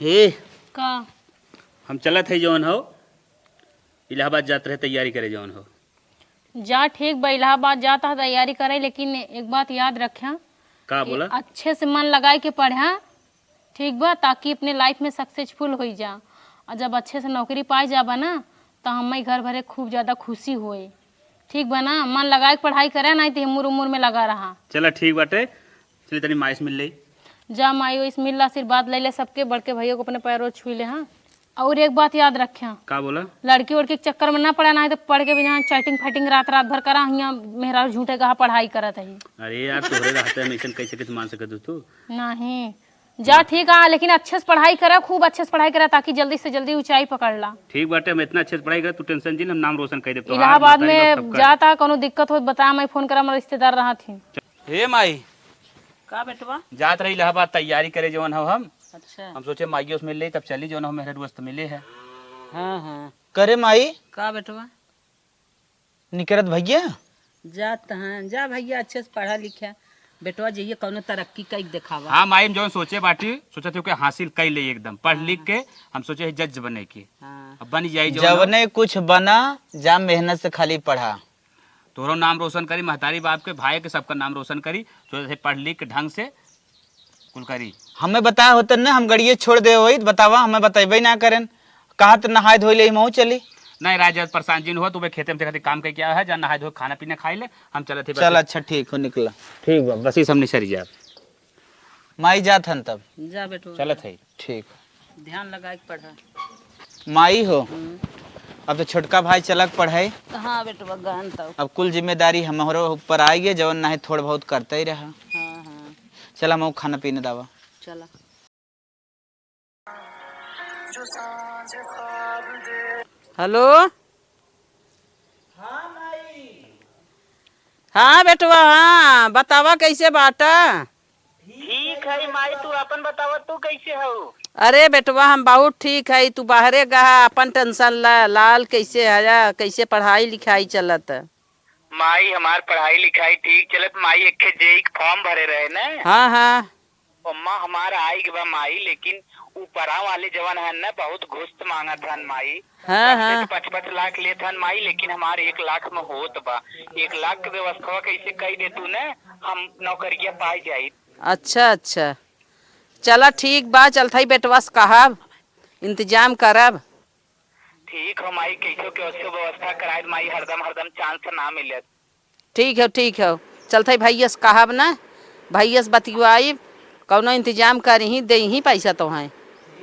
हे का हम चलत है जौन हो इलाहाबाद जात रहे तैयारी करे जौन हो। जा ठीक बा, इलाहाबाद जाता है तैयारी करे, लेकिन एक बात याद रखा का कि बोला? अच्छे से मन लगाए के पढ़ा, ठीक बा, ताकि अपने लाइफ में सक्सेसफुल हो जा। और जब अच्छे से नौकरी पाई जाबा ना तो हमें घर भरे खूब ज़्यादा खुशी होए। ठीक बा ना, मन लगाए के पढ़ाई करे, नहीं तो उम्र उम्र में लगा रहा। चला ठीक बाटे, चलिए तनी माइस मिल रही। जा माई इस मिल आशीर्वाद ले ले सबके, बड़के भैया को अपने पैरों छुई ले। हाँ, और एक बात याद रखा, का बोला? लड़की उड़की के चक्कर में ना पड़ा, ना तो पढ़ के भी यहाँ चैटिंग फाइटिंग रात रात भर करा, यहाँ मेहरा झूठे कहा पढ़ाई करत है। अरे यार तोहरे रहते हम ऐसा कैसे कैसे मान सकत हो तू? नहीं जा ठीक है, लेकिन अच्छे से पढ़ाई करा, खूब अच्छे से पढ़ाई करा, ताकि जल्दी से जल्दी ऊंचाई पकड़ ला। ठीक बाटे, हम इतना अच्छे से पढ़ाई कर, तू टेंशन जी, हम नाम रोशन कर दे। इलाहाबाद में जाता कोनो दिक्कत हो बता, मैं फोन करा, मेरे रिश्तेदार रहा थी। हे माई का बेटवा जात रही इलाहाबाद तैयारी करे जौन हो हम। अच्छा हम सोचे माइयो से मिल ले तब चली जौन हो, मेरे दोस्त मिले है। हाँ हाँ करे माई का बेटवा निकरत भैया जात हैं जा भैया, अच्छे से पढ़ा लिखा बेटवा, जाइए कौनो तरक्की कई दिखावा। हाँ माई, हम जो सोचे बाटी सोचे थे कि हासिल कर ले एकदम पढ़ लिख के। हम सोचे है जज बने की, हाँ अब बन जाई जो जवने कुछ बना जा, मेहनत से खाली पढ़ा। तोरो नाम रोशन करी, महतारी बाप के भाई के सबका नाम रोशन करी, सोचे थे पढ़ लिख के ढंग से कुल करी। हमें बताया होता ना, हम गड़िए छोड़ दे वही बतावा, हमें बतेबे ना करें। कहा तो नहाए धोई ले महू चली। नहीं राजा परेशान जिन हुआ तो खेते में काम कर क्या है, जा नहाए धोए खाना पीना खाई ले, हम चले थे। चल अच्छा ठीक हो, निकला ठीक बा, बस हम निसरी जा माई जात हन तब। जा बेटवा चलत है। ठीक ध्यान लगा के पढ़ा। माई हो, अब तो छोटका भाई चलक पढ़ाई, हाँ बेटवा गहन तब। अब कुल जिम्मेदारी हमारे ऊपर आई है, जवन ना थोड़ा बहुत करता ही रहा। हाँ हाँ चला मैं खाना पीने दावा। चला। हेलो हाँ बेटवा, हाँ बतावा कैसे बाटा? ठीक है माई, तू अपन बतावा तू कैसे हो? अरे बेटवा हम बहुत ठीक है, तू बाहरे गहा, अपन टेंशन लाल कैसे है, कैसे पढ़ाई लिखाई चलत? माई हमार पढ़ाई लिखाई ठीक चलत माई, एक जेई फॉर्म भरे रहे ना। हाँ हाँ अम्मा हमारा आई बा माई, लेकिन ऊपरा वाले जवान है ना बहुत घुस मांगत हन माई। हाँ हाँ 55 लाख लेत हन माई, लेकिन हमारे 1 लाख में होत बा। 1 लाख के व्यवस्था कैसे कही दे तू ना, हम नौकरिया पाई जाई। अच्छा अच्छा चला ठीक बा, चलता ही बेटवा से कहब, इंतजाम करब। ठीक हो माई, कैसे कैसे व्यवस्था कराए माई, हरदम चांस ना मिलत। ठीक है चलता ही भैया से कहब ना, भैया से बतियाई, कौनो इंतजाम कर ही दे ही पैसा तो है।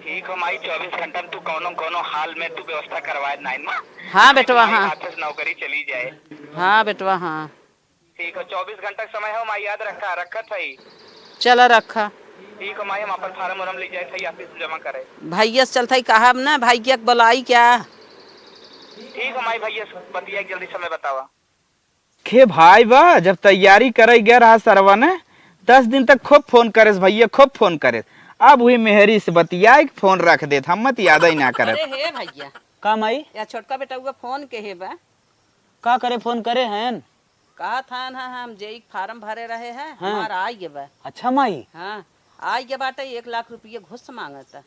ठीक हो माई, 24 घंटा में तू कोनो हाल में तू व्यवस्था करवाए नाइन में। हाँ बेटवा हाँ हाथ से नौकरी चली जाए। हाँ बेटवा हाँ ठीक है, 24 घंटा समय हो माई, याद रखत है। चला रखा। ठीक है माई, हम अपन फार्म वार्म ले जाए थे ऑफिस में जमा करे। भैया से चलता ही कहब ना, भैया के बुलाई क्या? ठीक है माई, भैया बतिया जल्दी समय बतावा। खे भाई बा, जब तैयारी करे गया रहा सरवा ने 10 दिन तक खूब फोन करे भैया, खूब फोन करे। अब हुई मेहरी से बतिया फोन रख दे, हम मत याद ही ना करे। अरे हे भैया, का माई या छोटका बेटा हुआ फोन के हे बा? का करे फोन करे हैं? कहा था ना हम जेई फार्म भरे रहे हैं, हाँ। हमारा आई गया बा। अच्छा माई, हाँ आई गया बाटे, 1 लाख रुपये घुस मांगता।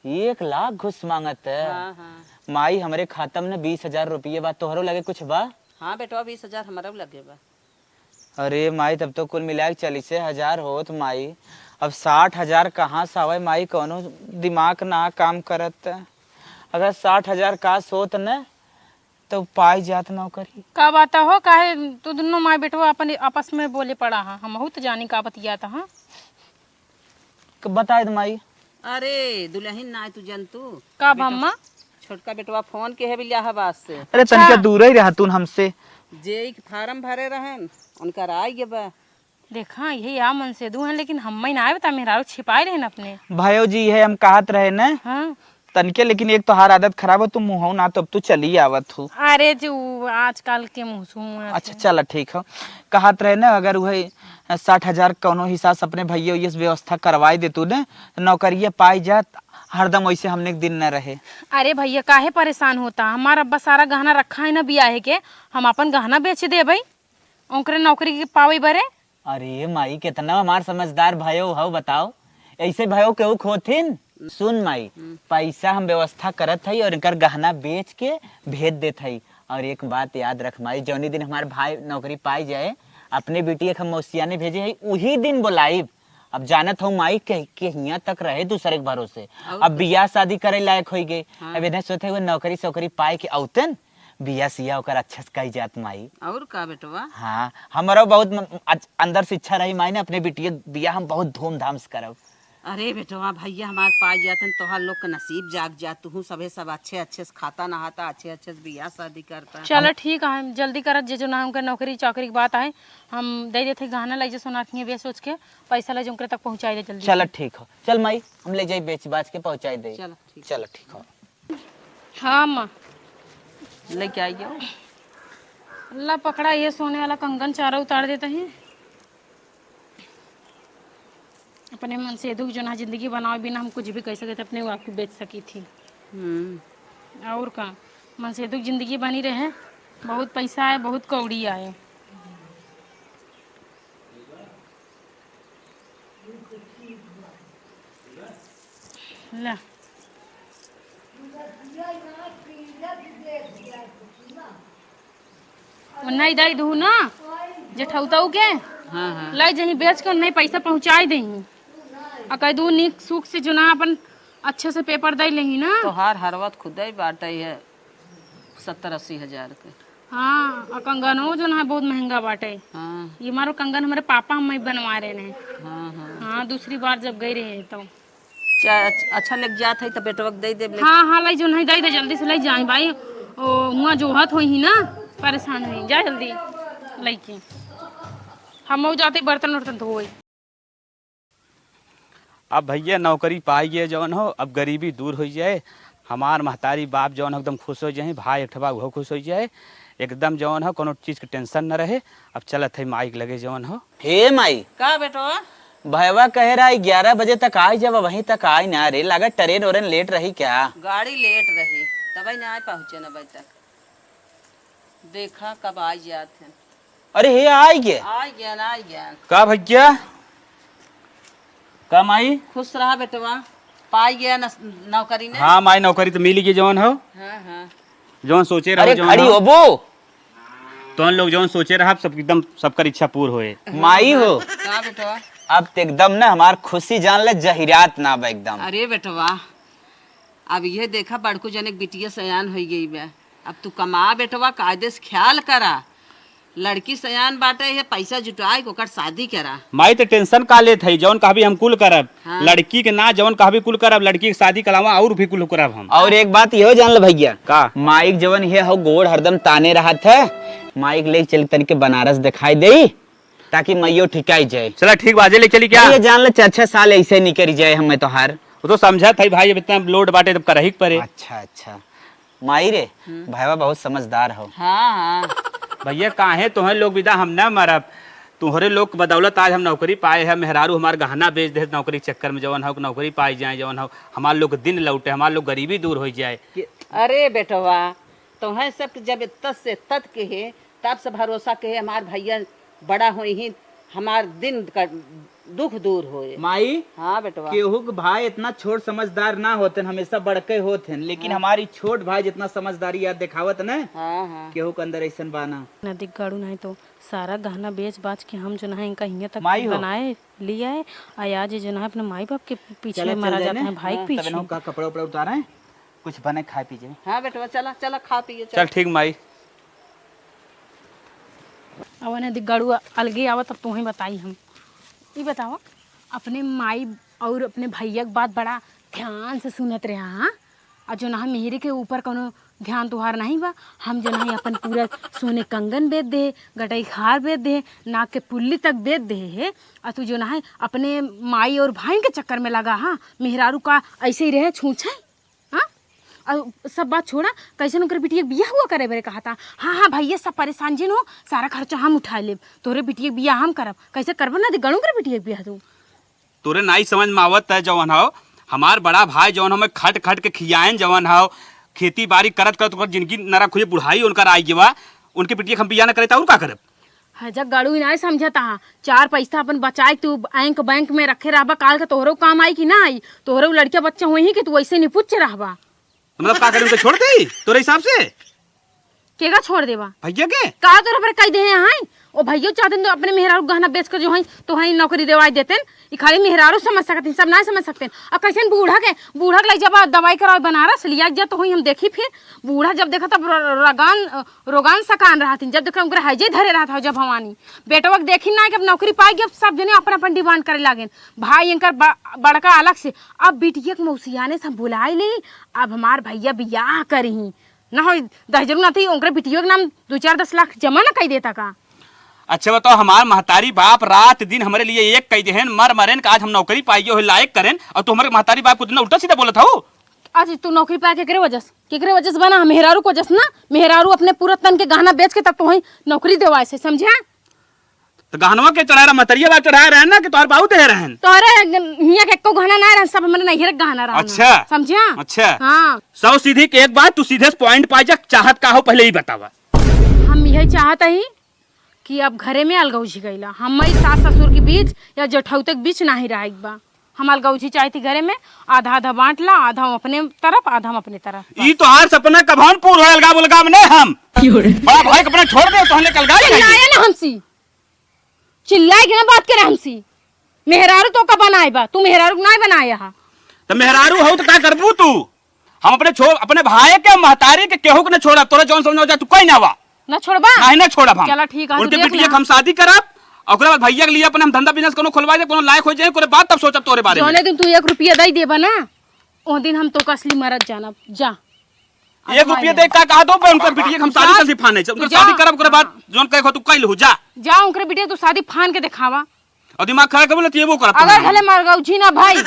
1 लाख घुस मांगत है। हाँ हाँ माई हमारे खाता में 20,000 रुपये बा, तोहरो लगे कुछ बा? हाँ बेटवा 20,000 हमारा लगे बा। अरे माई तब तो कुल मिला के 40,000 होत माई। अब 60,000 कहाँ से आवे माई, कोनो दिमाग ना काम करत। अगर 60,000 का सोत न तो पाई जात नौकरी। का बात हो, काहे तू दोनों माँ बेटवा अपन आपस में बोले पड़ा हा, हम तो जानी का बतिया था। हाँ बताए माई। अरे दुल्हन ना तू जंतु का भम्मा छोटका बेटवा फोन के है बिलियाबाद से, अरे तनिका दूर ही रहा तू हमसे। जेई फार्म भरे रहन, उनका आई गया बा। देखा यही आ मन से दू हैं, लेकिन हम ना आए बता, मेहरारू छिपाए रहे अपने। भाइयों जी है, हम कहत रहे न हाँ तनिके, लेकिन एक तो हार आदत खराब हो, तुम मुँह ना तो अब तू चली आवत हूँ। अरे जो आजकल के मुँह अच्छा चल ठीक हो, कहत रहे ना अगर वही 60,000 कौनो हिसाब से अपने भैया ये व्यवस्था करवाई दे तू न, नौकरिया पाई जात, हरदम वैसे हमने एक दिन न रहे। अरे भैया काहे परेशान होता, हमारा अब्बा सारा गहना रखा है ना बियाहे के, हम अपन गहना बेच दे भाई, ओकरे नौकरी के पावे बरे। अरे माई कितना हमार समझदार भाइयों हो, बताओ ऐसे भाइयों केहू खोथिन? सुन माई, पैसा हम व्यवस्था करत हई और इनकर गहना बेच के भेज देत हई। और एक बात याद रख माई, जौनी दिन हमार भाई नौकरी पाई जाए, अपने बेटी हम मौसिया ने भेजे हई उही दिन बुलाइब। अब जानत हूँ माई के हियाँ तक रहे दूसरे के भरोसे, अब बियाह शादी करे लायक हो गए। अब इन्हें सोचे हुए नौकरी सौकरी पाए के औतन बिया सिया ओकर अच्छा से कही जात माई। और का बेटवा? हाँ, हमारा बहुत अंदर से इच्छा रही माई ने अपने बिटिया बिया हम बहुत धूमधाम से करब। अरे बेटवा भैया हमार पाई जातन तोहार लोग का नसीब जाग जा, तू सबे सब अच्छे अच्छे से खाता नहाता, अच्छे अच्छे से बियाह शादी करता। चलो ठीक है, हम जल्दी करत जे जो ना हमके नौकरी चाकरी की बात है, हम दे देते गहना ले जे सोनार के बेच सोच के पैसा ले जो तक पहुँचाई दे जल्दी। चलो ठीक हो, चल माई हम ले जाई बेच बाच के पहुँचाई दे। चलो ठीक, चलो ठीक हो। हाँ माँ, लेके आइए। अल्लाह पकड़ा, ये सोने वाला कंगन चारा उतार देते हैं। अपने मन से दुख जो ना जिंदगी बनाओ बिना हम कुछ भी कह सके थे, अपने आप को बेच सकी थी। और का मन से दुख जिंदगी बनी रहे, बहुत पैसा आए, बहुत कौड़ी आए। ला नहीं दाई दू ना जे ठौताऊ के हाँ हाँ लाई जही बेच के नहीं पैसा पहुँचाई दही आ कह दू निक सुख से जो ना अपन अच्छे से पेपर दे लही ना। तोहार हरवत खुद ही बाटे है 70-80 हजार के। हाँ, और कंगनो जो ना बहुत महंगा बाटे। हाँ ये मारो कंगन हमारे पापा हम बनवा रहे ने। हाँ हाँ हाँ, दूसरी बार जब गई रहे तो अच्छा लग जात है तो बेटवा दे दे। हाँ हाँ लाई जो नहीं दे दे जल्दी से लाई जाए भाई, ओ हुआ जो हाथ होई ही ना परेशान हुई, जा जल्दी लाई के हम जाते बर्तन वर्तन धोए। अब भैया नौकरी पाई गए जौन हो, अब गरीबी दूर हो जाए, हमार महतारी बाप जौन हो एकदम खुश हो जाए, भाई एकठबा वो खुश हो जाए, एकदम जौन हो कोनो चीज़ के टेंशन न रहे। अब चलत है माइक लगे जौन हो। हे माई, का बेटवा? भैया कह रहा है 11 बजे तक आई, जब वहीं तक आई ना रे, लगा ट्रेन वरेन लेट रही क्या? गाड़ी लेट रही तब ना आए पहुँचे न बजे तक, देखा कब आ जाते हैं। अरे हे आई गे, आ गया ना, आ गया। का भैया का माई? खुश रहा बेटवा, पाई गया नौकरी ने। हाँ माई, नौकरी तो मिली गई जौन हो, हाँ हाँ जौन सोचे रहो अरे जौन खड़ी हो। हो बो तो लोग जौन सोचे रहा सब एकदम सबकर इच्छा पूर्ण होए। माई हो, का बेटवा? अब तो एकदम ना हमार खुशी जान ले जहिरात ना बा एकदम। अरे बेटवा अब ये देखा बड़को जने बिटिया सयान हो गई बे, अब तू कमा बेटवा, कायदे से ख्याल करा, लड़की सयान बाटे है, पैसा जुटाए ओकर शादी करा। माई तो टेंशन का लेत है, जौन कहबी हम कुल करब। हाँ। लड़की के ना जौन कहबी कुल करब, लड़की की शादी करावा और भी कुल करब हम। और एक बात ये जान ले भैया, का माइक जवन ये हो गोड़ हरदम ताने रहा था, माइक ले चल तनिके बनारस दिखाई दे ताकि मैयो ठिकाई जाए। चला ठीक बाजे ले चली क्या? ये जान ले 4-6 साल ऐसे निकल जाए हमें तो हार। वो तो समझा था भाई, अब इतना लोड बाटे तब करही पड़े। अच्छा अच्छा माई रे, भैया बहुत समझदार हो। हाँ हाँ भैया काहे तुम्हें लोग विदा हम न मरब, तुम्हारे लोग बदौलत आज हम नौकरी पाए हैं। मेहरारू हमार गहना बेच दे नौकरी चक्कर में, जवन हो नौकरी पाई जाए, जवन हो हमार लोग दिन लौटे, हमार लोग गरीबी दूर हो जाए। अरे बेटवा तुम्हें सब जब इतना से तत के है तब से भरोसा के है हमार भैया बड़ा हुई ही हमार दिन का दुख दूर होए। माई, हाँ बेटवा, केहू के भाई इतना छोट समझदार ना होते, हमेशा बड़के होते, लेकिन हमारी छोट भाई जितना समझदारी याद दिखावत ना, हाँ हाँ केहू के अंदर ऐसा बाना। नदी गाड़ू नहीं तो सारा गहना बेच बाच के हम जो ना इनका हियाँ तक माई हो। बनाए लिया है। आज जो ना अपने माई बाप के पीछे चले मारा चल जाता जाए है, ना। भाई के तब पीछे। इन्हों का कपड़ा उपड़ा उतारा है, कुछ बने खाए पीजिए। हाँ बेटवा, चला चला खा पिए चल ठीक माई। अब नदी गाड़ू अलगे आवा तब तुम्हें बताई हम। ये बताओ, अपने माई और अपने भैया के बात बड़ा ध्यान से सुनत रहे। हाँ, और जो ना मेहरे के ऊपर कोनो ध्यान तुहार नहीं बा। हम जो ना अपन पूरा सोने कंगन बेच दे, गटाई खार बेच दे, नाक के पुल्ली तक बेच दे है, और तू जो ना है अपने माई और भाई के चक्कर में लगा। हाँ, मेहरारू का ऐसे ही रहे छूछे। हाँ, और सब बात छोड़ा, कैसे उनकर बिटिया बिया हुआ करे बरे कहा था। हाँ हाँ भैया सब परेशान जिन हो, सारा खर्चा हम उठा ले, तोरे बिटिया बिया हम करब। कैसे करब ना दे गणों कर बिटिया बिया तू। तोरे नाई समझ में आवत है जवन हो, हमार बड़ा भाई जवन हमें खट खट के खियाएं जवन हो, खेती बाड़ी करत करत जिनकी नरक हुई बुढ़ाई उनकर आई गवा, उनके पिटिया हम बिया न करे और का करब। हजा गड़ू नहीं समझता हा 4 पैसा अपन बचाए तू बैंक में रखे रहबा काल का तोहरो काम आई कि ना आई तोहरो लड़के बच्चा हुई कि तू वैसे निपुच्छ रहबा मतलब का करूं तो छोड़ दे तोरे हिसाब से केगा छोड़ देवा भैया के का तोरा पर कह दे हैं ओ भैया चाहते तो अपने मेहरारू गहना बेच कर जो है तो है नौकरी देवाई देते ई खाली मेहरारू समझ सकते सब ना समझ सकते अब कैसे बूढ़ा के लग जब दवाई कराओ बनारस लिया जा तो हम देखी फिर बूढ़ा जब देखा तब रोगान सकान रहा थी जब देखा उनका हैजे धरे रहा था जब भवानी बेटवा देखी ना कि अब नौकरी पाएगी अब सब जने अपन अपन डिमांड करे लागे भाई इनकर बड़का अलग से अब बिटिया के मौसियाने सब बुलाई ली अब हमार भैया बियाह करी ना हो दहजरू ना थी उनके बिटियों के नाम 2-4-10 लाख जमा ना कही देता का। अच्छा बताओ हमार महतारी बाप रात दिन हमारे लिए एक कह दे मर मरेन आज हम नौकरी पाइए हो लायक करें और तू हमारे महतारी बाप को इतना उल्टा सीधा बोला था आज तू नौकरी पाए केकरे वजह से बना मेहरारू को वजह ना मेहरारू अपने पूरा तन के गहना बेच के तब तो वही नौकरी देवा से समझा तो गहनवा के चढ़ा रहा महतरिया बाप चढ़ा रहे ना कि तोहर बाबू दे रहे हैं तोरे हिया के एको गहना ना रहे सब हमरे नैहर गहना रहा अच्छा समझा अच्छा हां सौ सीधी के एक बात तू सीधे पॉइंट पा जा चाहत का हो पहले ही बतावा हम यही चाहत ही कि अब घरे में अलगौजी गईला हम सास ससुर के बीच या जठौते के बीच नहीं रह बा हम अलगौजी चाहती घरे में आधा आधा बांट ला आधा हम अपने तरफ आधा हम अपने तरफ ई तो हर सपना कभान पूर हो अलगा बुलगा में हम बड़ा भाई अपना छोड़ दे तो हमने कल गाली चिल्लाए ना हमसी चिल्लाए कि ना बात करे हमसी मेहरारू तो का बनाए बा तू मेहरारू नहीं बनाया हा तो मेहरारू हो तो का करबू तू हम अपने भाई के महतारी के केहू के न छोड़ा तोरा जौन समझ जा तू कोई ना वा ना छोड़बा नहीं ना छोड़ा हम चला ठीक है उनके बिटिया हम शादी करब और ओकरा बाद भैया के लिए अपन हम धंधा बिजनेस कोनो खोलवा दे कोनो लायक हो जाए कोरे बात तब सोचब तोरे बारे में जोने दिन तू 1 रुपया दई देबा ना ओ दिन हम तो असली मरद जानब जा 1 रुपया दे का कहा दो उनकर बिटिया हम शादी कर फाने उनकर शादी करब ओकरे बाद जोन कहे हो तू कइल हो जा उनकर बिटिया तू शादी फान के दिखावा और दिमाग खराब कर बोले तेबो करब अगर भले मरगौजी ना भाई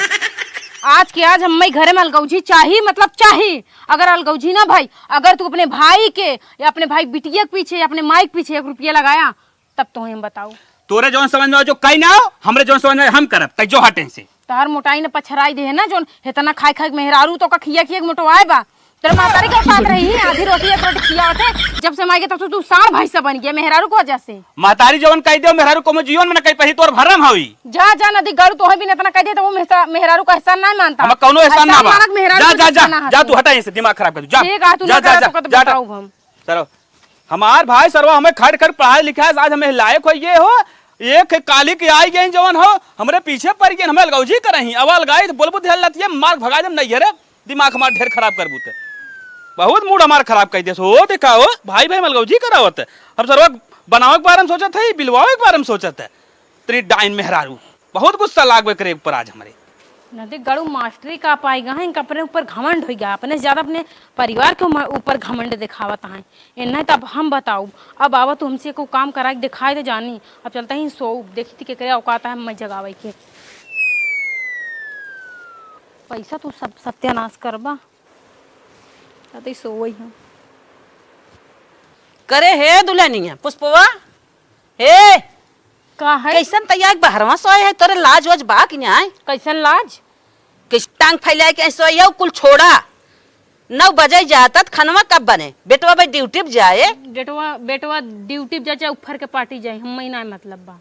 आज के आज हम घरे में अलगौजी चाहिए मतलब चाहिए अगर अलगौजी ना भाई अगर तू अपने भाई के या अपने भाई बिटिया के पीछे या अपने माई के पीछे 1 रुपया लगाया तब तो हम बताओ तोरे जौन समझ में जो कई ना हो हमरे जौन समझ में हम करब तै जो हटें से तहर मोटाई ने पछराई दे है ना जोन इतना खाई खाई मेहरारू तो का खिया खिया मोटवाए बा तेरे मातारी के साथ रही है आधी रोटी 1 रोटी खिया होते जब से माई के तब तू सार भाई से बन गया मेहरारू को वजह से महतारी जौन कह दे मेहरारू को जीवन में न कह पही तोर भरम होई जा नदी गरू तो भी इतना कह दे तो वो मेहरारू का एहसान नहीं मानता हम कोनो एहसान ना बा जा तू हटा यहीं से दिमाग खराब कर जा ठीक है तू ना कर तो बताऊं हम चलो हमार भाई सरवा हमें खड़ खड़ पढ़ाई लिखाई आज हमें लायक हो ये हो एक काली की आई गई जवन हो हमरे पीछे पड़ गए हमें अलगौजी करही अवल गाई तो बोलबू ध्यान लतिए मार भगा दम नहीं रे दिमाग हमार ढेर खराब करबू ते बहुत मूड हमार खराब कर दे हो देखा हो भाई भाई अलगौजी करावत हम सरवा बनावे के बारे में सोचत है बिलवावे के बारे में सोचत है तेरी डाइन मेहरारू बहुत गुस्सा लागबे करे पर आज हमारे नदी गड़ू मास्टरी का पाएगा है इनका अपने ऊपर घमंड हो गया अपने से ज्यादा अपने परिवार के ऊपर घमंड दिखावत है इन्ना तब हम बताऊ अब आवा तो हमसे को काम करा के दिखाए दे जानी अब चलता ही सो देखी थी के औकात है मैं जगावे के पैसा तू सब सत्यानाश करबा तो सो वही हूँ करे हे दुल्हनिया पुष्पवा हे का है कैसन तैयार बहरवा सोए है तोरे लाज वाज बा कि नहीं कैसन लाज किस टांग फैलाए के सोए कुल छोड़ा 9 बजे जाता खनवा कब बने बेटवा भाई ड्यूटी पे जाए बेटवा ड्यूटी पे जाए ऊपर के पार्टी जाए हम ही ना मतलब बा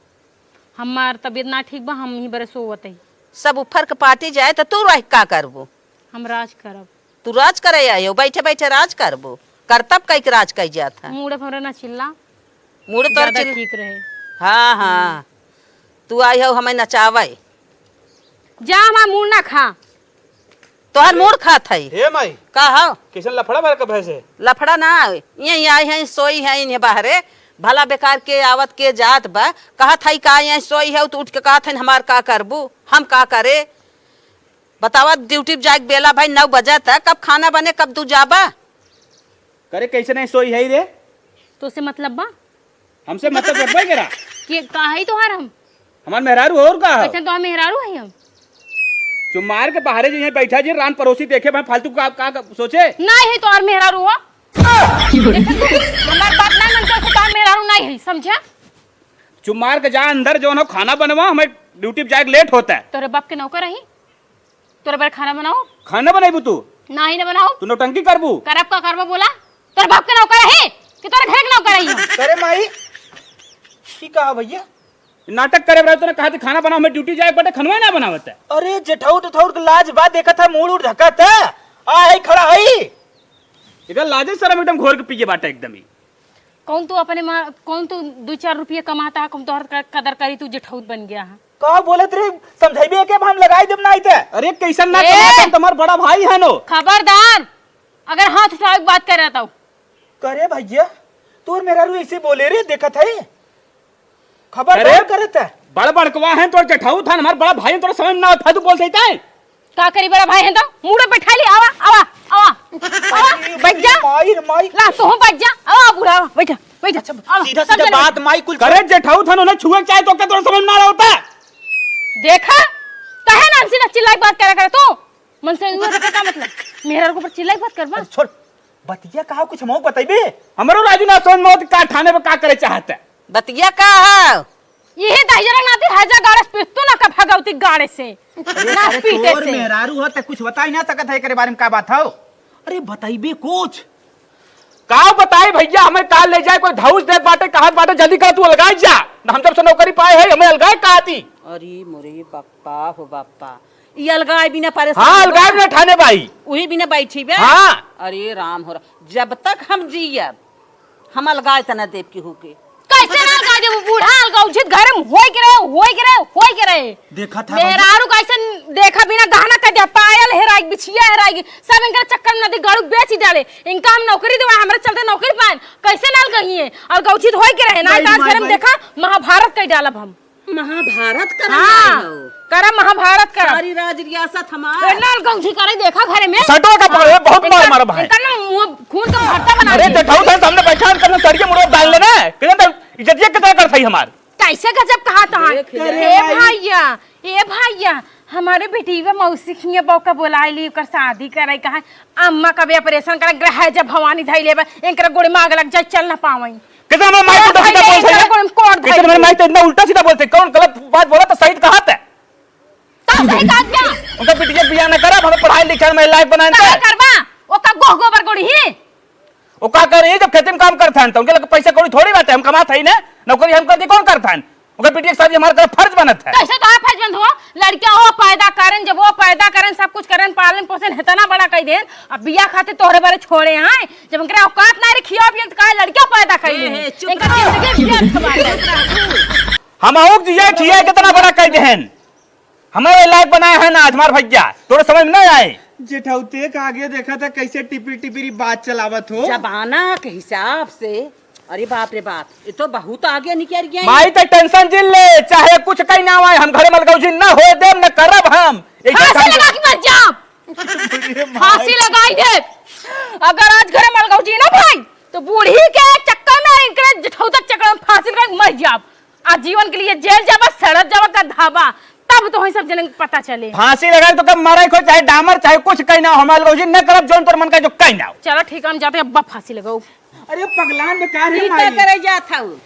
हमार तबीयत ना ठीक बा हम ही बरे सोवत है सब ऊपर के पार्टी जाए तो तू रह का करबो हम राज करब तू राज करे आयो बैठे बैठे राज करबो करतब कई राज कई जाता मुड़े फरे ना चिल्ला मुड़े तोर चिल ठीक रहे हाँ हाँ तू आई हो हमें नचावे जा हमार मुंह ना खा तोहर मूड खात है हे माई का हो किसन लफड़ा भर के भैसे लफड़ा ना यही आई है सोई है इन्हें बाहरे भला बेकार के आवत के जात बा कहा था का यहाँ सोई है तो उठ के कहा था हमार का करबू हम का करे बतावा ड्यूटी पे जाके बेला भाई 9 बजे तक कब खाना बने कब तू जाबा करे कैसे नहीं सोई है रे तो से मतलब बा हमसे मतलब रखबे करा कि का है तोहार हम हमार मेहरारू और का कैसे तो मेहरारू है हम चुमार के बाहरे जो यहीं बैठा जी रान पड़ोसी देखे भाई फालतू का सोचे नहीं है तोहार मेहरारू हुआ हमार बात ना मन तो तोहार मेहरारू नहीं है समझा चुमार के जा अंदर जो है खाना बनवा हमें ड्यूटी पे जाके लेट होता है तोरे बाप के नौकर रही तोरे बार खाना बनाओ खाना बनाई तू नहीं ना बनाओ तू नौटंकी करबू करब का करबो बोला तोरे बाप के नौकर है कि तोरे घर के नौकर है करे माई ई कहा भैया? नाटक करे रहे तो कहा था खाना बनाओ, मैं ड्यूटी जाए बटे खनवा ना बनावत है। अरे जेठाउट उठाउट लाज बात देखा था, मुड़ उड़ ढका था। आई खड़ा आई। इधर लाजे शर्म एकदम घोर के पीछे बाटे एकदम ही। कौन तू अपने माँ, कौन तू 2-4 रुपये कमाता है, कौन तोहर कदर करी, तू जेठौत बन गया है। कहा बोलत रे, समझाइबे के हम लगाई देब ना थे। अरे कैसन ना ए! तुम्हार बड़ा भाई है नो। खबरदार, अगर हाथ उठाओ के बात कर रहा था। करे भैया तोर मेरा रू ऐसे बोले रे, देखा था खबर करत है। बड़ बड़कवा है तो जेठाऊ था, हमारा बड़ा भाई तोरा समझ ना आता, तू बोल सकता है का करी बड़ा भाई है तो मुड़े बैठा ली। आवा आवा आवा बैठ जा। माई माई ला तू बैठ जा। आवा बूढ़ा बैठा बैठ। सीधा सीधा बात माई कुल करे जेठाऊ था उन्हें छुए चाहे तो क्या तोरा समझ ना होता। देखा कहे नाम से ना चिल्लाई बात करा कर तू मन से हुआ का मतलब मेरा ऊपर चिल्लाई बात करबा। छोड़ बतिया कहा कुछ मऊ बताइबे। हमारो राजू ना सोन मौत का थाने पे का करे चाहता है। बतिया का है यही दहजरा नाती हजा गाड़स पिस्तू ना का भगवती गाड़े से ना पीटे तोर से। मेहरारू हो त कुछ बता ही ना सकत है एकरे बारे में का बात हो। अरे बताइबे कुछ। का बताए भैया, हमें काल ले जाए कोई धाउस देख बाटे कहा बाटे, जल्दी कर तू अलगाई जा। हम जब से नौकरी पाए है हमें अलगाए कहा थी। अरे मोरे बाप्पा हो बाप्पा, ये अलगाए बिना परेशान। हाँ अलगाए बिना ठाने भाई। वही बिना बैठी बे। हाँ। अरे राम हो रहा, जब तक हम जियब हम अलगाए तना देव की होके। कैसे ना अलगा दे वो बूढ़ा अलगा उचित घर में होई के रहे। देखा था मेहरारू कैसे देखा बिना गहना का दे पायल हेराई बिछिया हेराई सब इनका चक्कर में नदी गाड़ू बेच ही डाले। इनका हम नौकरी देवा हमारे चलते नौकरी पाए कैसे ना अलगही है और गौचित होई के रहे ना। आज घर में देखा महाभारत कई डालब हम। महाभारत करा हाँ करा महाभारत करा सारी राज रियासत हमार लाल गौची करे देखा घर में सटो का पड़े बहुत मार मारा भाई। इनका ना मुंह खून का भरता बना अरे दिए। जेठाऊ था सामने बैठान करना सरिये मुड़ो डाल लेना कितना इज्जतिया कितना कर सही हमार। कैसे गजब कहा था। ए भैया हमारे बेटी वे मौसी खिए बौ का बोलाई ली कर शादी करे कहा अम्मा का भी ऑपरेशन करे ग्रह जब भवानी धई लेबे इनकर गोड़ी मांग लग जाए चल ना पावई। कितना मैं माइक उल्टा सीधा बोलते हैं, कितना मैं माइक इतना उल्टा सीधा बोलते हैं, कौन गलत बात बोला तो सही कहा था। सही कहा क्या उनका बिटिया बियाह न करा, हमें पढ़ाई लिखाई में लायक बनाए का करबा ओ का गोबर गोड़ी ही वो का करे जब खेती में काम करता है तो उनके लगे पैसा कौड़ी थोड़ी बात है, हम कमाते ही ना नौकरी हम करते कौन करता है। उनका बिटिया शादी हमारा फर्ज बनता है। कैसे कहा फर्ज बंद हुआ लड़कियां वो पैदा करन जब वो पैदा करन सब कुछ करन पालन पोषण इतना बड़ा कह देन अब बिया खाते तोहरे बारे छोड़े हैं जब उनके औकात ना रे खिया पिया तो कहे लड़कियां पैदा कर ले इनका जिंदगी व्यर्थ बात। हम औक जिया खिया कितना बड़ा कह देन हमें लायक बनाया है ना हमार भैया थोड़ा समझ में नहीं आए। जेठौते का आगे देखा था कैसे टिपी टिपी बात चलावत हो। जमाना के हिसाब से अरे बाप रे बाप ये तो बहुत आगे निकल गया। माई तो टेंशन जिन ले चाहे कुछ कहीं ना आए हम घरे मलगौजी न हो देम न करब हम फांसी लगा के मर जा फांसी लगाई दे अगर आज घरे मलगौजी ना भाई तो बूढ़ी के चक्कर में इनके जठौता चक्कर में फांसी लगा के मर जाब आजीवन के लिए जेल जाबा सड़क जाबा का धाबा तब तो सब जन पता चले। फांसी लगाए तो कब मारे को चाहे डामर चाहे कुछ कहीं ना हो मलगौजी न करब जोन तोर मन का जो कहीं ना हो। चलो ठीक है हम जाते अब्बा फांसी लगाओ। अरे पगलान में का रे रीता माई करे जात हूँ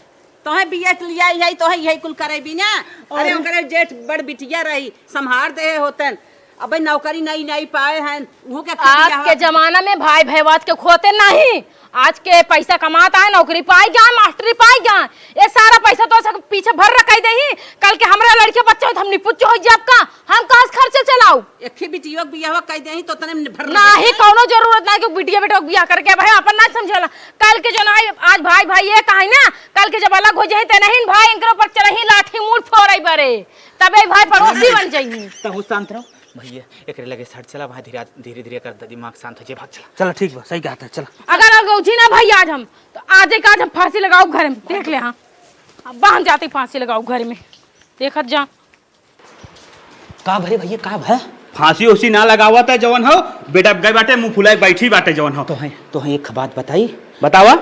तोहे बिया लिया यही तोहे यही कुल करे भी ना। अरे उनकरे जेठ बड़ बिटिया रही संभार दे होतन अब नौकरी नहीं पाए हैं वो क्या आज के जमाना में भाई भैवाज के खोते नहीं आज के पैसा कमाता है नौकरी पाई गया मास्टरी पाई गया ये सारा पैसा तो सब पीछे भर रखा दे कल के हमरा लड़के बच्चे हम निपुच हो जाब का हम कहां से खर्चे चलाऊ एक ही बिटिया बियाह कह दे तो तने भर नहीं कोनो जरूरत नहीं कि बिटिया बेटा बियाह करके भाई अपन ना समझेला कल के जो ना आज भाई भाई ये कहे ना कल के जब अलग हो जाए ते नहीं भाई इनके ऊपर चलही लाठी मूठ फोड़ई बरे तबे भाई पड़ोसी बन जाई। तहु शांत रहो भैया एकरे लगे सट चला भाई धीरे धीरे कर दिमाग शांत हो जाए भाग चला। चलो ठीक बा सही कहता है चला। अगर गौजी ना भाई आज हम तो आज एक आज हम फांसी लगाओ घर में देख ले। हाँ अब बाहर जाते फांसी लगाओ घर में देखत जा का भरे भैया का भै फांसी उसी ना लगावा था जवन हो बेटा गए बाटे मुंह फुलाए बैठी बाटे जवन हो तो है एक बात बताई बतावा।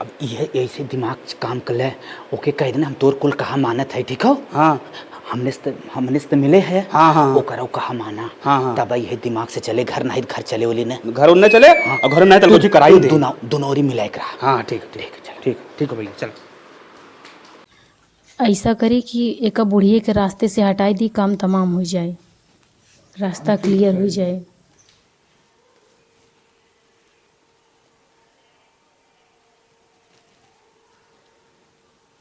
अब ये ऐसे दिमाग काम कर ले ओके कह देना हम तोर कुल कहा मानत है ठीक हो। हाँ हमने से मिले है। हाँ हाँ वो करो कहा माना। हाँ हाँ तब ये दिमाग से चले घर नहीं घर चले बोली ने घर उन्ने चले और घर नहीं तो कुछ कराई दे दोनों और मिलाए करा। हाँ ठीक ठीक ठीक ठीक है भैया चलो। ऐसा करे कि एक बुढ़िए के रास्ते से हटाई दी काम तमाम हो जाए रास्ता क्लियर हो जाए।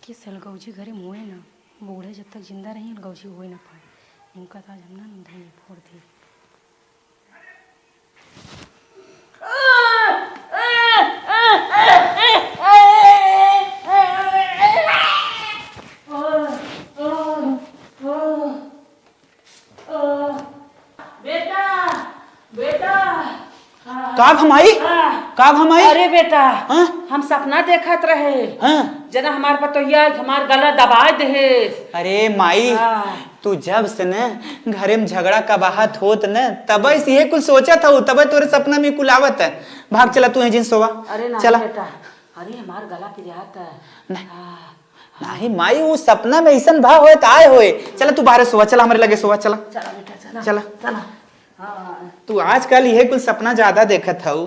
किस से अलगौजी घरे मुए ना बूढ़े जब तक जिंदा रही अलगौजी हुए ना पाए इनका ताज हम ना धैर्य फोड़ दी। काब हमारी काब हमारी अरे बेटा हाँ? हम सपना देखत रहे हाँ? जना हमार पतोहिया हमार गला दबा देहेस। अरे माई हाँ। तू जब से न घरे में झगड़ा कबाहत होत न तब से ये कुल सोचा था तब तोरे सपना में कुल आवत है। भाग चला तू जिन सोवा। अरे ना चला बेटा अरे हमार गला पिरात है। नहीं नहीं माई वो सपना में ऐसा भाव होए त आए होए। चला तू बाहर सोवा चला हमारे लगे सोवा चला चला बेटा चला चला चला। हाँ तू आजकल ये कुल सपना ज्यादा देखत हऊ।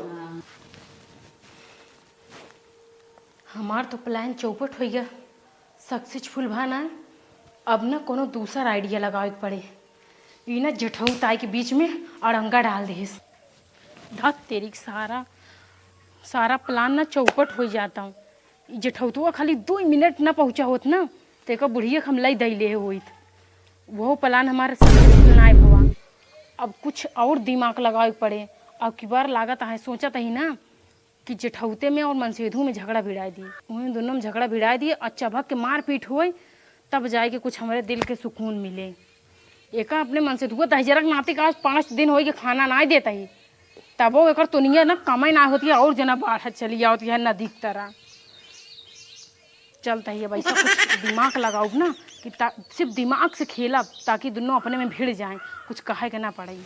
हमार तो प्लान चौपट हो गया सक्सेसफुल भा ना अब ना कोनो दूसरा आइडिया लगावे के पड़े ई ना जठऊ ताई के बीच में अड़ंगा डाल देस धक तेरी सारा प्लान ना चौपट हो जाता हूँ जठौतुआ खाली 2 मिनट ना पहुँचा होत ना तेका बुढ़िया हमलाई दैले होइत वो प्लान हमारा सक्सेसफुल ना भवा। अब कुछ और दिमाग लगावे के पड़े। अब की बार लागत है सोचा ही ना कि जेठौते में और मनसेधु में झगड़ा भिड़ा दिए उन्हें दोनों में झगड़ा भिड़ा दिए अच्छा भग के मार पीट हुए तब जाए के कुछ हमारे दिल के सुकून मिले। एका अपने मनसेधु दहजरक नाते का 5 दिन हो खाना ना देता ही तब वो एक तुनिया ना कमाई ना होती है और जना बाहर चली जाती है नदी की तरह चलता ही है वैसा कुछ दिमाग लगाओ ना कि सिर्फ दिमाग से खेला ताकि दोनों अपने में भिड़ जाएं कुछ कहे के ना पड़े।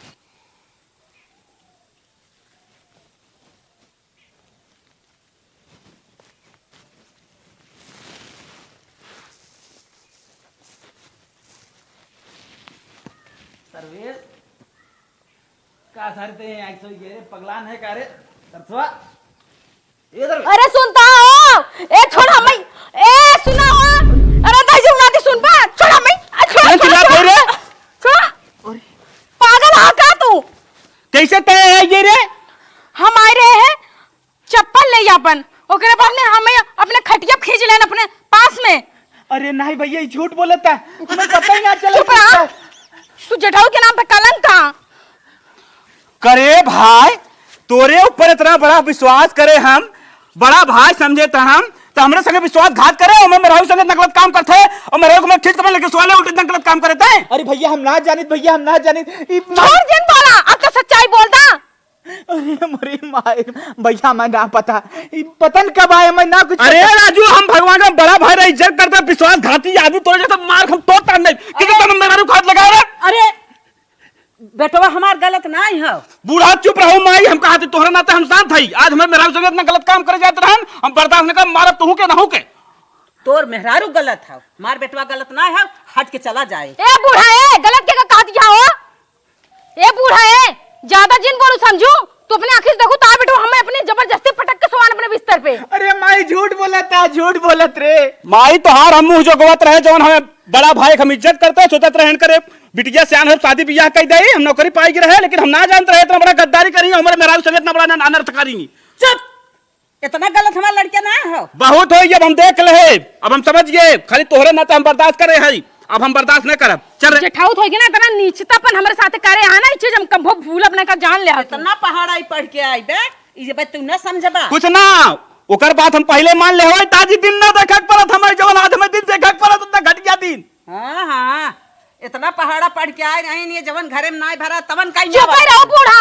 सर्वेश का सरते हैं आइसो ये पगलान है का रे सरसवा इधर अरे सुनता हो ए छोड़ा मई ए सुना हो अरे दाई ना दी सुन बा छोड़ा मई छोड़ा चिल्ला छोड़ा रे छोड़ा पागल हा का तू कैसे तय है ये रे हम आए रहे हैं चप्पल ले अपन ओकरे बाद में हमें अपने खटिया खींच लेन अपने पास में। अरे नहीं भैया ये झूठ बोलता है तुम्हें पता ही ना चला। चुप रहा तू जेठाऊ के नाम पे कलंक का करे भाई तोरे ऊपर इतना बड़ा विश्वास करे हम बड़ा भाई समझे तो हमरे संगे विश्वासघात करे और मैं मेरे संगे नकलत काम करते है और मेरे को मैं ठीक समझ लेके सवाले उल्टे नकलत काम करते हैं। अरे भैया हम ना जानित छोड़ जिन बोला अब तो सच्चाई बोलता। अरे मरे माए भैया मैं ना पता पतन कब आए मैं ना कुछ। अरे राजू हम भगवान का बड़ा भाई रे इज्जत करते हैं विश्वासघाती आदमी तोड़े जैसे मार हम तोड़ता नहीं किसी तो मेरा हाथ लगा रहा। अरे बेटवा हमार गलत ना है। बूढ़ा चुप रहो माई हम कहा तोहरे नाते हम साथ हई आज हमें मेरा संगे इतना गलत काम करे जाते रहन हम बर्दाश्त नहीं कर मारब तू के ना हो के तोर मेहरारू गलत है मार बेटवा गलत ना है हट के चला जाए। ए बूढ़ा है गलत के कहा दिया हो ए बूढ़ा है ज्यादा जिन बोलू समझू तू अपने आंखें से देखो ता बेटो हमें अपनी जबरदस्ती पटक के सोवान अपने बिस्तर पे। अरे माई झूठ बोलत रे माई तोहार हम मुंह जो गवत रहे जवन हमें बड़ा भाई हम इज्जत करते सोचत रहन करे बिटिया सियान हो शादी ब्याह कर दे हम नौकरी पाई रहे लेकिन हम ना जानते रहे इतना बड़ा गद्दारी करी हमारे मेरा संगे इतना बड़ा अनर्थ करी। चुप इतना गलत हमारा लड़का ना हो। बहुत हो अब हम देख ले अब हम समझ गए खाली तोहरे नाते हम बर्दाश्त करे हई अब हम बर्दाश्त नहीं करब चल जेठाऊ होगी ना इतना नीचतापन हमारे साथ करे आना चीज हम कब भूल अपने का जान ले इतना पहाड़ाई पढ़ के आई बे ये बात तू ना समझबा कुछ ना ओकर बात हम पहले मान ले होय ताजी दिन ना देखक परत हमारे जवन आज में दिन देखक परत उतना घट गया दिन। हाँ हाँ इतना पहाड़ा पढ़ के आए नहीं ये जवन घरे में नहीं भरा तवन कहीं चुप ही रहो बूढ़ा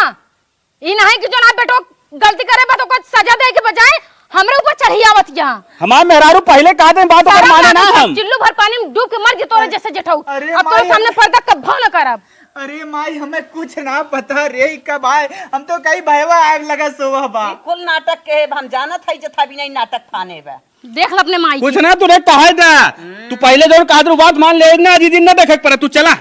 ई नहीं कि जो ना बेटो गलती करे बा तो को सजा दे के बजाय हमरे ऊपर चढ़ी आवत यहाँ हमार मेहरारू पहले कहा दे बात पर माने ना हम चिल्लू भर पानी में डूब के मर जे तोरे जैसे जेठाऊ अरे अब तोरे माई। सामने पर्दा कब्बो न करब। अरे माई हमें कुछ ना पता रे कब आए हम तो कई भयवा आग लगा सोवा बा कुल नाटक के हम जानत है जथा भी नहीं नाटक फाने बा देख ल अपने माई कुछ ना तूने कहा था तू पहले जो कादरू बात मान ले ना आज दिन ना देखक पर तू चला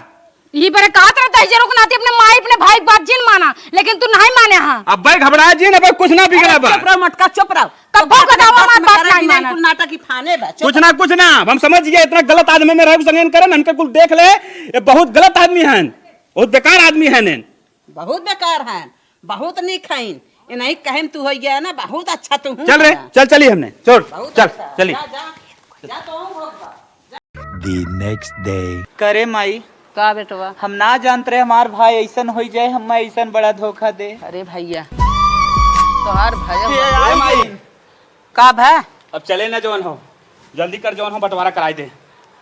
ये बरे कहा तरह दहजरों को नाते अपने माई अपने भाई बात जिन माना लेकिन तू नहीं माने हां अब भाई घबरा जी ना कुछ ना बिगड़ा बा चुप रहो मटका चुप रहो कब्बो का दावा मार बात नहीं माना कुल नाटक ही फाने बा कुछ ना हम समझ गए इतना गलत आदमी में रहब संगन करन हमके कुल देख ले ये बहुत गलत आदमी हैं बहुत बेकार आदमी हैं ने बहुत बेकार हैं बहुत नीक हैं ये नहीं कहें तू हो गया ना बहुत अच्छा तू चल रे चल चली हमने छोड़ चल चली जा तो होगा The next day. करे माई का बेटवा? हम ना जानते रहे हमार भाई ऐसन हो जाए, हम ऐसन बड़ा धोखा दे। अरे भैया तोहार भैया का भै? अब चले ना जवन हो, जल्दी कर जवन हो, बंटवारा कराई दे।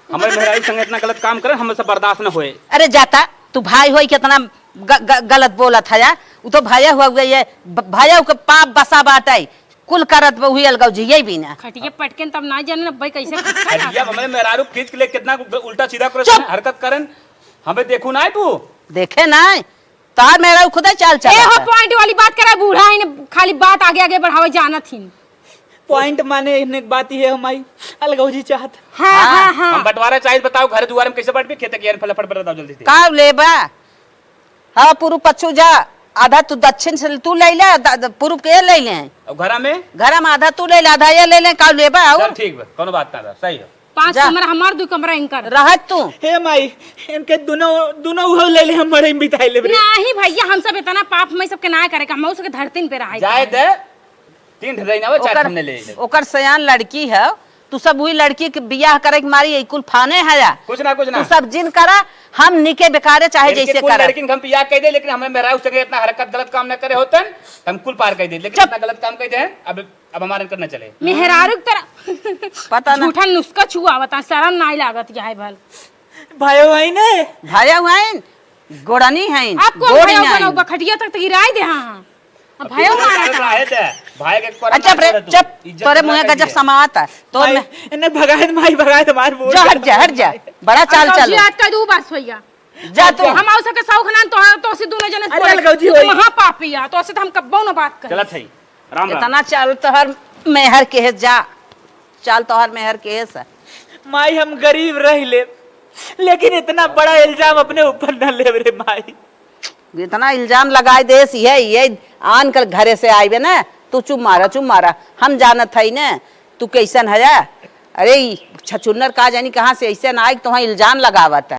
हमारे मेहराई संग इतना गलत काम करे हमसे बर्दाश्त न होए। अरे जाता तू भाई होई कितना गलत बोलत है यार। वो तो भैया हुआ ये भैया के पाप बसा बाटाई कुल करत हुई अलगौ जिये भी ना। खटिया पटके तब ना जाने भाई कैसे फंसता है। अरे हमारे मेहरारू खींच के ले कितना उल्टा सीधा करे हरकत करन, हमें देखू ना तू देखे ना तार मेरा खुदा चाल चल। ए हो पॉइंट वाली बात करा, बूढ़ा है ने खाली बात आगे आगे बढ़ावे जाना थी। पॉइंट माने एक बात ही है हमारी अलगौजी चाहत। हाँ हाँ हाँ हम बंटवारा चाहिए, बताओ घर दुआर में कैसे बैठ के खेत के फटाफट बताओ जल्दी से। का लेबा? हाँ पूर्व पश्चिम जा, आधा तू दक्षिण से तू ले ले, पूर्व के ले ले। अब घर में आधा तू ले ले आधा ये ले ले। का लेबा? चल ठीक बा, कोनो बात ना, सही है। 5 कमरा हमार 2 कमरा इनकर रहत तू। हे माई इनके दोनों उहो ले ले, हम बड़े में बिताई ले। नहीं भैया हम सब इतना पाप में सबके ना करे, हम उसके धरतीन पे रहा जाए दे 3 ढेर ना 4 हमने ले ले। ओकर सयान लड़की है, तू सब वही लड़की के बियाह करे के मारी कुल फाने है या कुछ ना तू सब जिन करा, हम निके बेकारे चाहे जैसे करा। लेकिन हम पिया कह दे, लेकिन हमें मेहरारू से इतना हरकत गलत काम न करे होतन हम कुल पार कह दे, लेकिन इतना गलत काम कह दे अब हमारे करना चले। मेहरारू की तरह पता ना झूठा नुस्खा छुआ बता, शर्म नहीं लागत या है भल। भाइयों भाई ने भाया हुआ है गोड़नी है आपको भैया बनाओ खटिया तक तो गिराई दे। हाँ भैया मारा भाई के अच्छा जब तोरे मुंह का जब समाता तो इन्हें भगाए माई भगाए तुम्हारे बोल। जा हट जा बड़ा चाल चल आज का दू बस भैया जा तू। हम आउ सके सौ खनान तो से दोनों जने अरे अलगौजी होई। वहां पापिया तो से हम कब्बो ना बात कर। चला थई राम राम। इतना चाल तोहर मेहर के जा, चाल तोहर मेहर के है। माई हम गरीब रह ले, लेकिन इतना बड़ा इल्जाम अपने ऊपर न ले रे माई। इतना इल्जाम लगाए देस ये आन कल घरे से आईबे ना, तू चुप मारा हम जानत है ना तू कैसन है। अरे छचुन्नर का जानी कहाँ से ऐसे ना आए तो इल्जाम लगावत है।